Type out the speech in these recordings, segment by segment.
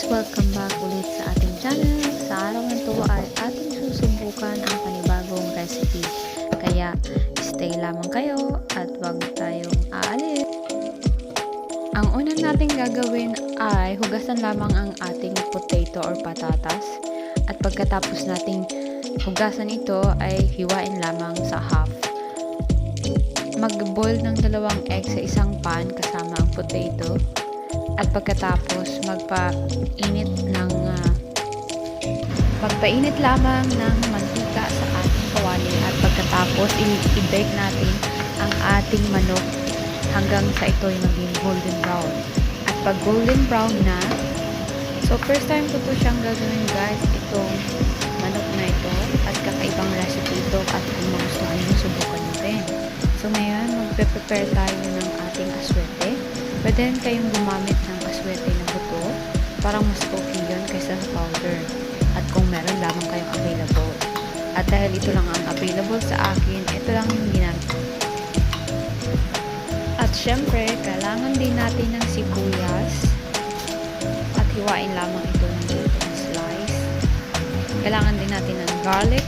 guys! Welcome back ulit sa ating channel. Sa araw ng ito ay ating susubukan ang panibagong recipe. Kaya stay lamang kayo at huwag tayong aalis. Ang una nating gagawin ay hugasan lamang ang ating potato or patatas. At pagkatapos nating hugasan ito ay hiwain lamang sa half. Mag-boil ng 2 egg sa isang pan kasama ang potato. At pagkatapos magpainit lamang ng mantika sa ating kawali at pagkatapos i-bake natin ang ating manok hanggang sa ito'y maging golden brown. At pag golden brown na, so first time ko to siyang gagawin guys, itong manok na ito at kakaibang recipe ito at kung magustuhan nyo, subukan nyo rin. So ngayon, magpe-prepare tayo ng ating aswete. Pwede rin kayong gumamit ng aswete na buto. Parang mas okay yun kaysa sa powder. At kung meron lamang kayong available. At dahil ito lang ang available sa akin, ito lang yung ginamit. At syempre, kailangan din natin ng sibuyas. At hiwain lamang ito ng little slice. Kailangan din natin ng garlic.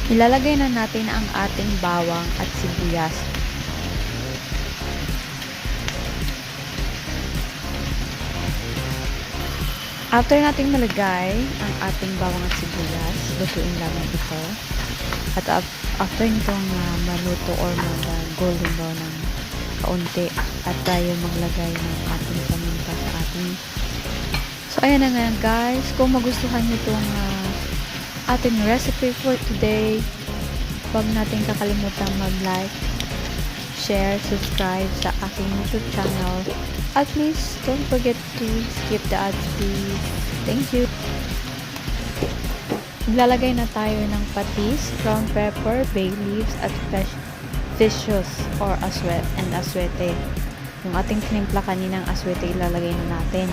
Ilalagay na natin ang ating bawang at sibuyas. After nating malagay ang ating bawang at sibuyas, lutuin lamang ito. At after nitong maluto or mag-golden brown ng kaunti, at tayo maglagay ng ating paminta sa ating. So ayan na nga guys, kung magustuhan nyo itong ating recipe for today, huwag natin kakalimutan mag-like, share, subscribe sa aking YouTube channel. At please, don't forget to skip the ads please. Thank you. Maglalagay na tayo ng patis, ground pepper, bay leaves, at fish sauce or aswete. Yung ating tinimpla kaninang aswete ilalagay na natin.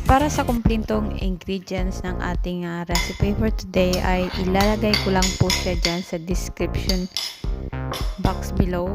Para sa kumplitong ingredients ng ating recipe for today ay ilalagay ko lang po siya dyan sa description box below.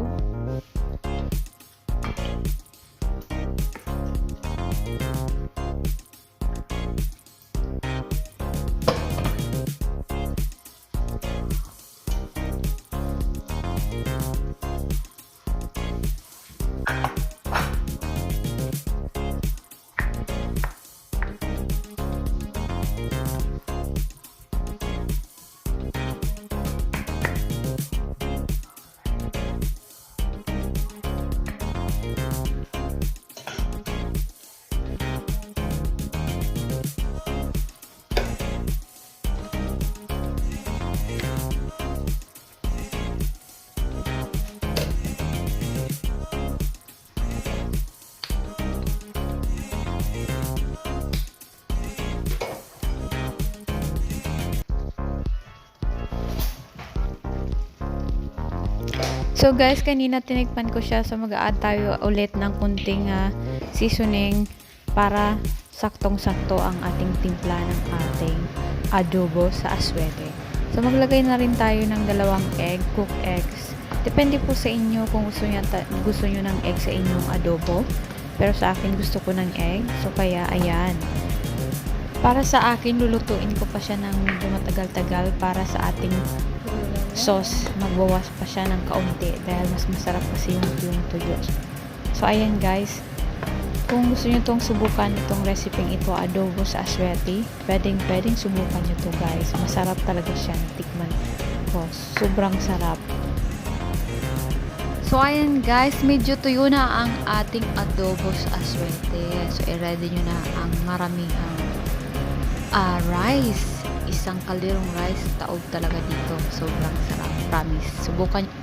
So guys, kanina tinikman ko siya, so mag-a-add tayo ulit ng kunting seasoning para saktong-sakto ang ating timpla ng ating adobo sa aswete. So maglagay na rin tayo ng 2 egg, cooked eggs. Depende po sa inyo kung gusto nyo ng egg sa inyong adobo. Pero sa akin gusto ko ng egg, so kaya ayan. Para sa akin, lulutuin ko pa siya ng medyo matagal-tagal para sa ating sauce, magbawas pa siya ng kaunti dahil mas masarap kasi yung tuyo. So ayan guys, kung gusto nyo itong subukan itong recipe ito, adobo sa aswete, pwedeng subukan nyo to guys. Masarap talaga siya, tikman ko, sobrang sarap. So ayan guys, medyo tuyo na ang ating adobo sa aswete. So i-ready nyo na ang maramihang rice. Isang kalderong rice, taob talaga dito. Sobrang sarap, promise. Subukan nyo.